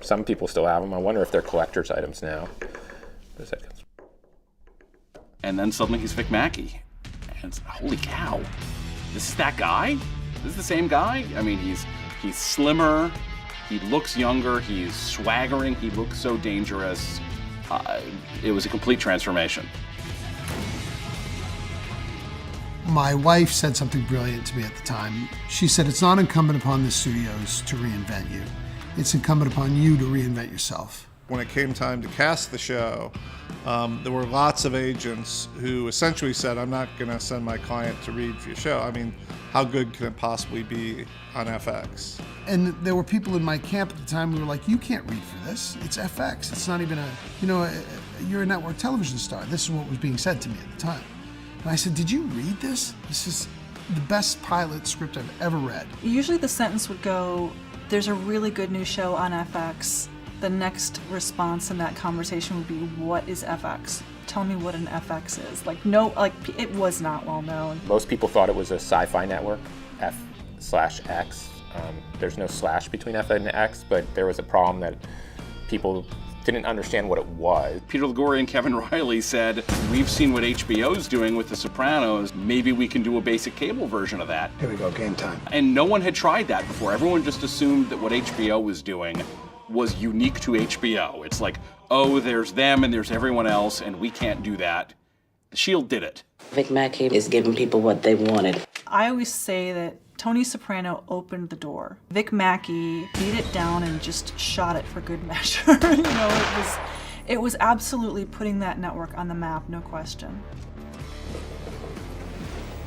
Some people still have them. I wonder if they're collector's items now. And then suddenly he's Vic Mackey. And it's, holy cow, this is that guy? This is the same guy? I mean, he's slimmer, he looks younger, he's swaggering, he looks so dangerous. It was a complete transformation. My wife said something brilliant to me at the time. She said, it's not incumbent upon the studios to reinvent you. It's incumbent upon you to reinvent yourself. When it came time to cast the show, there were lots of agents who essentially said, I'm not going to send my client to read for your show. I mean, how good can it possibly be on FX? And there were people in my camp at the time who were like, you can't read for this. It's FX. It's not even you're a network television star. This is what was being said to me at the time. And I said, did you read this? This is the best pilot script I've ever read. Usually the sentence would go, there's a really good new show on FX. The next response in that conversation would be, what is FX? Tell me what an FX is. It was not well known. Most people thought it was a sci-fi network, F/X. There's no slash between F and X, but there was a problem that people didn't understand what it was. Peter Liguori and Kevin Riley said, we've seen what HBO's doing with The Sopranos. Maybe we can do a basic cable version of that. Here we go, game time. And no one had tried that before. Everyone just assumed that what HBO was doing was unique to HBO. It's like, oh, there's them and there's everyone else, and we can't do that. The Shield did it. Vic Mackey is giving people what they wanted. I always say that Tony Soprano opened the door. Vic Mackey beat it down and just shot it for good measure. It was absolutely putting that network on the map, no question.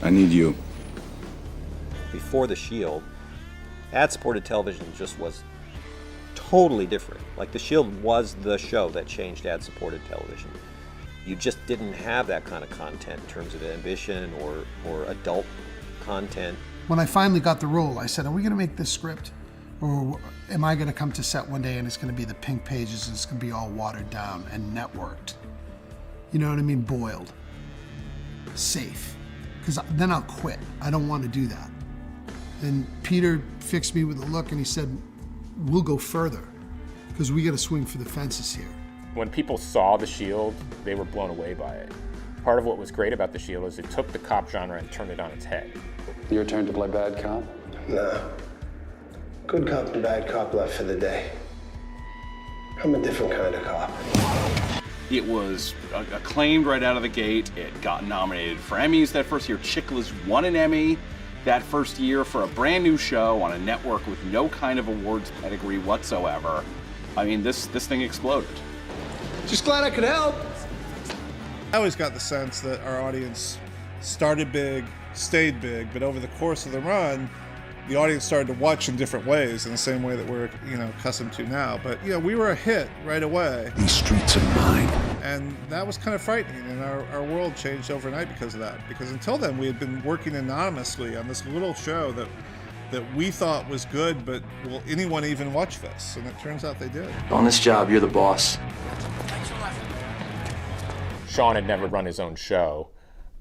I need you. Before The Shield, ad-supported television just was totally different. Like, The Shield was the show that changed ad-supported television. You just didn't have that kind of content in terms of ambition or adult content. When I finally got the role, I said, are we going to make this script? Or am I going to come to set one day and it's going to be the pink pages and it's going to be all watered down and networked? You know what I mean? Boiled. Safe. Because then I'll quit. I don't want to do that. And Peter fixed me with a look and he said, we'll go further because we got to swing for the fences here. When people saw The Shield, they were blown away by it. Part of what was great about The Shield is it took the cop genre and turned it on its head. Your turn to play bad cop? Nah. Good cop and bad cop left for the day. I'm a different kind of cop. It was acclaimed right out of the gate. It got nominated for Emmys that first year. Chickless won an Emmy that first year for a brand new show on a network with no kind of awards pedigree whatsoever. I mean, this thing exploded. Just glad I could help. I always got the sense that our audience started big, stayed big, but over the course of the run, the audience started to watch in different ways, in the same way that we're, accustomed to now. But, we were a hit right away. These streets are mine. And that was kind of frightening, and our world changed overnight because of that. Because until then, we had been working anonymously on this little show that we thought was good, but will anyone even watch this? And it turns out they did. On this job, you're the boss. Sean had never run his own show,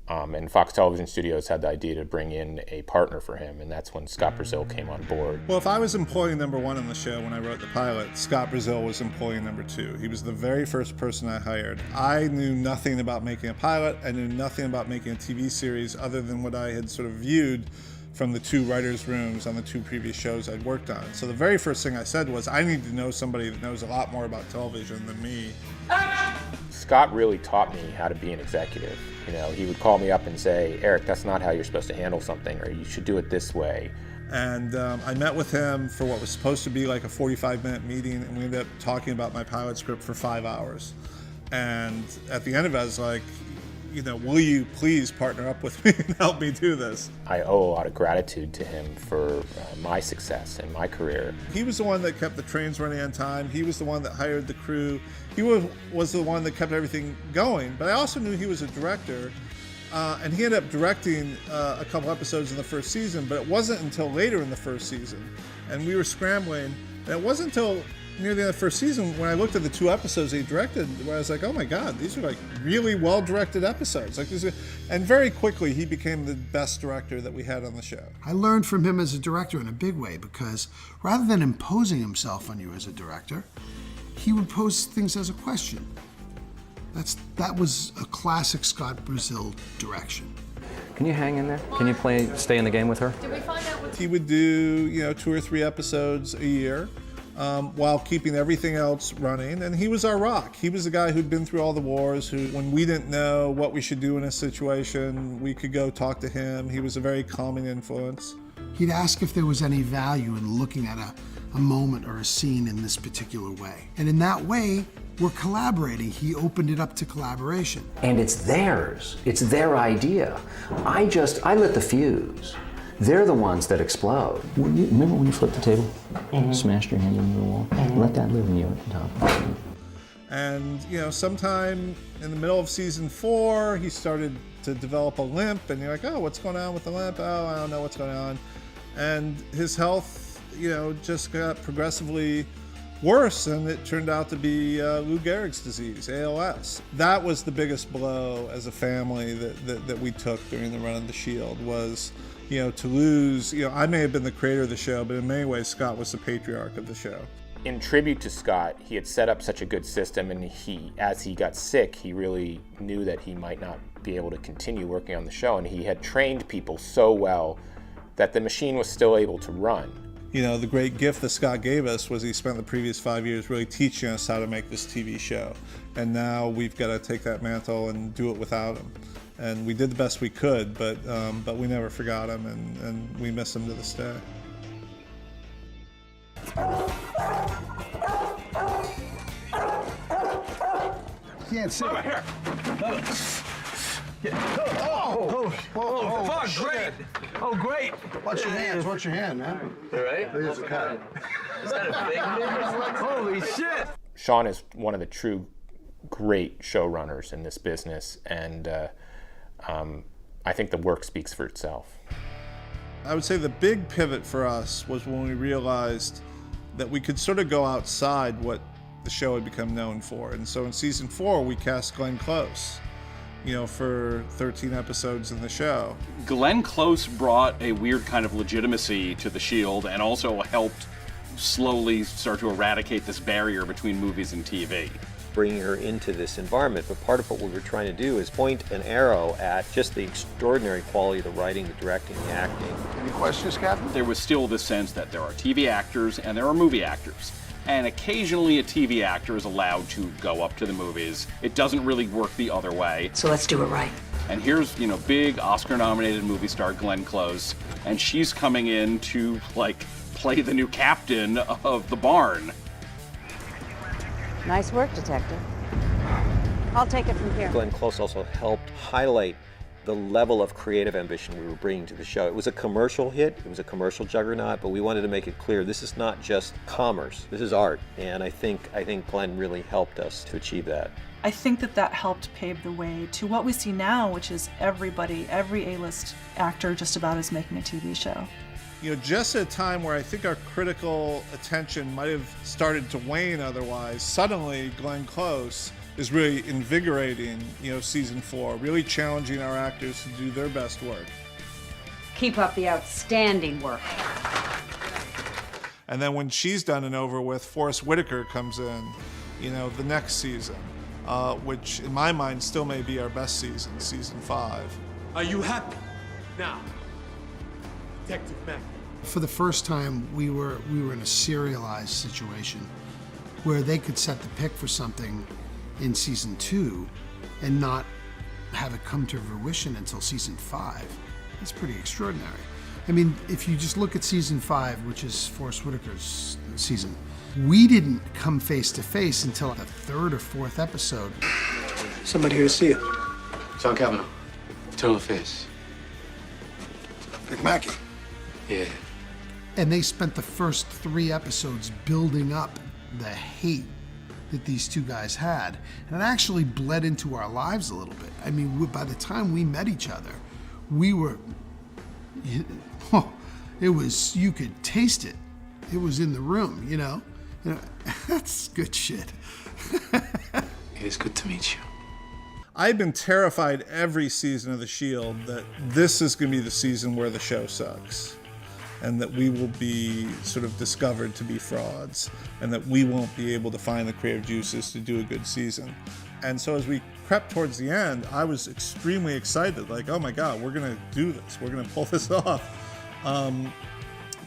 and Fox Television Studios had the idea to bring in a partner for him, and that's when Scott Brazil came on board. Well, if I was employee number one on the show when I wrote the pilot, Scott Brazil was employee number two. He was the very first person I hired. I knew nothing about making a pilot. I knew nothing about making a TV series other than what I had sort of viewed from the two writers' rooms on the two previous shows I'd worked on. So the very first thing I said was, I need to know somebody that knows a lot more about television than me. Scott really taught me how to be an executive. He would call me up and say, Eric, that's not how you're supposed to handle something, or you should do it this way. And I met with him for what was supposed to be like a 45-minute meeting, and we ended up talking about my pilot script for 5 hours. And at the end of it, I was like, will you please partner up with me and help me do this? I owe a lot of gratitude to him for my success in my career. He was the one that kept the trains running on time. He was the one that hired the crew. He was the one that kept everything going. But I also knew he was a director, and he ended up directing a couple episodes in the first season, but it wasn't until later in the first season. And we were scrambling, and it wasn't until Near the end of the first season, when I looked at the 2 episodes he directed, where I was like, oh my God, these are like really well-directed episodes. And very quickly, he became the best director that we had on the show. I learned from him as a director in a big way, because rather than imposing himself on you as a director, he would pose things as a question. That was a classic Scott Brazil direction. Can you hang in there? Can you stay in the game with her? He would do, 2 or 3 episodes a year, while keeping everything else running. And he was our rock. He was the guy who'd been through all the wars, who, when we didn't know what we should do in a situation, we could go talk to him. He was a very calming influence. He'd ask if there was any value in looking at a moment or a scene in this particular way. And in that way, we're collaborating. He opened it up to collaboration. And it's theirs. It's their idea. I lit the fuse. They're the ones that explode. Remember when you flipped the table? Mm-hmm. Smashed your hand into the wall? Mm-hmm. Let that live in you at the top. And, sometime in the middle of season 4, he started to develop a limp, and you're like, oh, what's going on with the limp? Oh, I don't know what's going on. And his health, just got progressively worse, and it turned out to be Lou Gehrig's disease, ALS. That was the biggest blow as a family that we took during the run of The Shield, was, to lose, I may have been the creator of the show, but in many ways, Scott was the patriarch of the show. In tribute to Scott, he had set up such a good system, and as he got sick, he really knew that he might not be able to continue working on the show, and he had trained people so well that the machine was still able to run. The great gift that Scott gave us was he spent the previous 5 years really teaching us how to make this TV show. And now we've got to take that mantle and do it without him. And we did the best we could, but we never forgot him, and we miss him to this day. Can't see. Over here. Oh, great. Oh, great. Watch your hands, watch your hand, man. You ready? There's a cut. Is that a big one? Holy shit. Sean is one of the true great showrunners in this business, and I think the work speaks for itself. I would say the big pivot for us was when we realized that we could sort of go outside what the show had become known for. And so in season 4, we cast Glenn Close, for 13 episodes in the show. Glenn Close brought a weird kind of legitimacy to The Shield, and also helped slowly start to eradicate this barrier between movies and TV. Bringing her into this environment, but part of what we were trying to do is point an arrow at just the extraordinary quality of the writing, the directing, the acting. Any questions, Captain? There was still this sense that there are TV actors and there are movie actors. And occasionally a TV actor is allowed to go up to the movies. It doesn't really work the other way. So let's do it right. And here's, big Oscar-nominated movie star Glenn Close, and she's coming in to, play the new captain of the barn. Nice work, Detective. I'll take it from here. Glenn Close also helped highlight the level of creative ambition we were bringing to the show. It was a commercial hit, it was a commercial juggernaut, but we wanted to make it clear this is not just commerce, this is art. And I think Glenn really helped us to achieve that. I think that helped pave the way to what we see now, which is every A-list actor just about is making a TV show. Just at a time where I think our critical attention might have started to wane otherwise, suddenly Glenn Close is really invigorating, season 4, really challenging our actors to do their best work. Keep up the outstanding work. And then when she's done and over with, Forrest Whitaker comes in, the next season, which in my mind still may be our best season, season 5. Are you happy now, Detective Mac? For the first time, we were in a serialized situation where they could set the pick for something in season 2 and not have it come to fruition until season 5. That's pretty extraordinary. I mean, if you just look at season 5, which is Forrest Whitaker's season, we didn't come face to face until the 3rd or 4th episode. Somebody here to see you. John Kavanaugh. Tell the face. Big Mackie. Yeah. And they spent the first 3 episodes building up the hate that these two guys had. And it actually bled into our lives a little bit. I mean, by the time we met each other, we were, it was, you could taste it. It was in the room, You know, that's good shit. It is good to meet you. I've been terrified every season of The Shield that this is going to be the season where the show sucks, and that we will be sort of discovered to be frauds, and that we won't be able to find the creative juices to do a good season. And so as we crept towards the end, I was extremely excited, like, oh my God, we're going to do this. We're going to pull this off.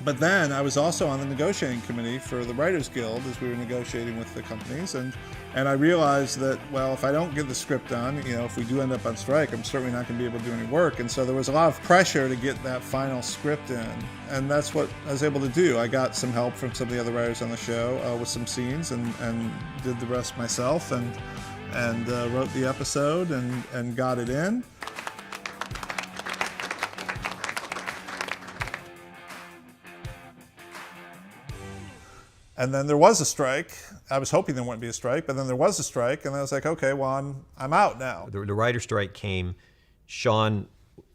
But then I was also on the negotiating committee for the Writers Guild as we were negotiating with the companies, and I realized that, well, if I don't get the script done, you know, if we do end up on strike, I'm certainly not going to be able to do any work. And so there was a lot of pressure to get that final script in, and that's what I was able to do. I got some help from some of the other writers on the show with some scenes, and did the rest myself, and wrote the episode and got it in. And then there was a strike. I was hoping there wouldn't be a strike, but then there was a strike, and I was like, okay, well, I'm out now. The writer's strike came. Sean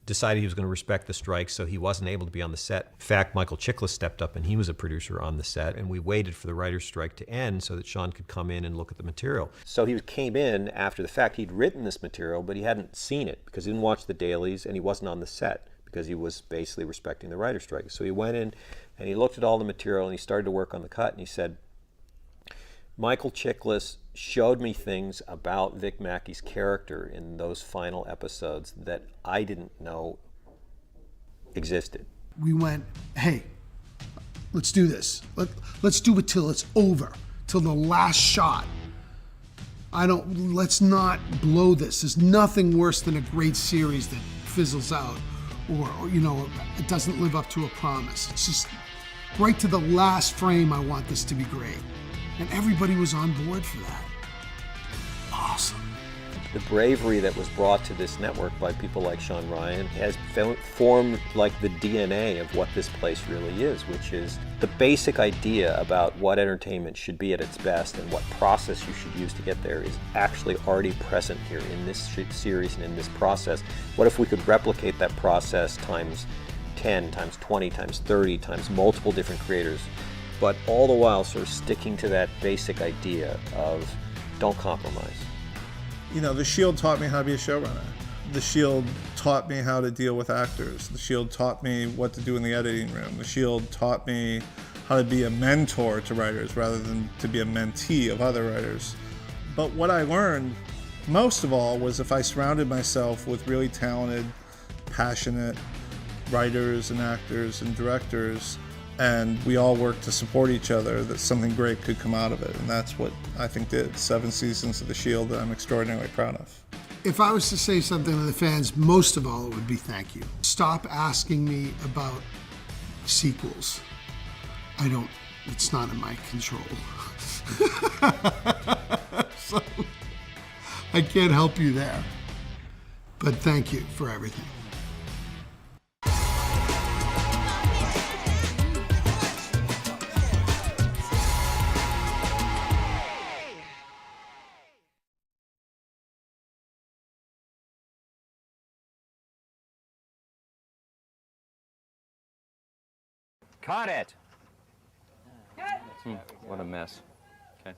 decided he was going to respect the strike, so he wasn't able to be on the set. In fact, Michael Chiklis stepped up, and he was a producer on the set, and we waited for the writer's strike to end so that Sean could come in and look at the material. So he came in after the fact. He'd written this material, but he hadn't seen it because he didn't watch the dailies, and he wasn't on the set because he was basically respecting the writer's strike. So he went in and he looked at all the material, and he started to work on the cut, and he said, Michael Chiklis showed me things about Vic Mackey's character in those final episodes that I didn't know existed. We went, hey, let's do this. Let's do it till it's over, till the last shot. Let's not blow this. There's nothing worse than a great series that fizzles out, or you know, it doesn't live up to a promise. It's just right to the last frame, I want this to be great. And everybody was on board for that. Awesome. The bravery that was brought to this network by people like Sean Ryan has formed like the DNA of what this place really is, which is the basic idea about what entertainment should be at its best and what process you should use to get there is actually already present here in this series and in this process. What if we could replicate that process times 10, times 20, times 30, times multiple different creators, but all the while sort of sticking to that basic idea of don't compromise. You know, The Shield taught me how to be a showrunner. The Shield taught me how to deal with actors. The Shield taught me what to do in the editing room. The Shield taught me how to be a mentor to writers rather than to be a mentee of other writers. But what I learned most of all was if I surrounded myself with really talented, passionate writers and actors and directors, and we all worked to support each other, that something great could come out of it. And that's what I think did 7 seasons of The Shield that I'm extraordinarily proud of. If I was to say something to the fans, most of all, it would be thank you. Stop asking me about sequels. It's not in my control. So, I can't help you there. But thank you for everything. Cut it! What a mess. Okay.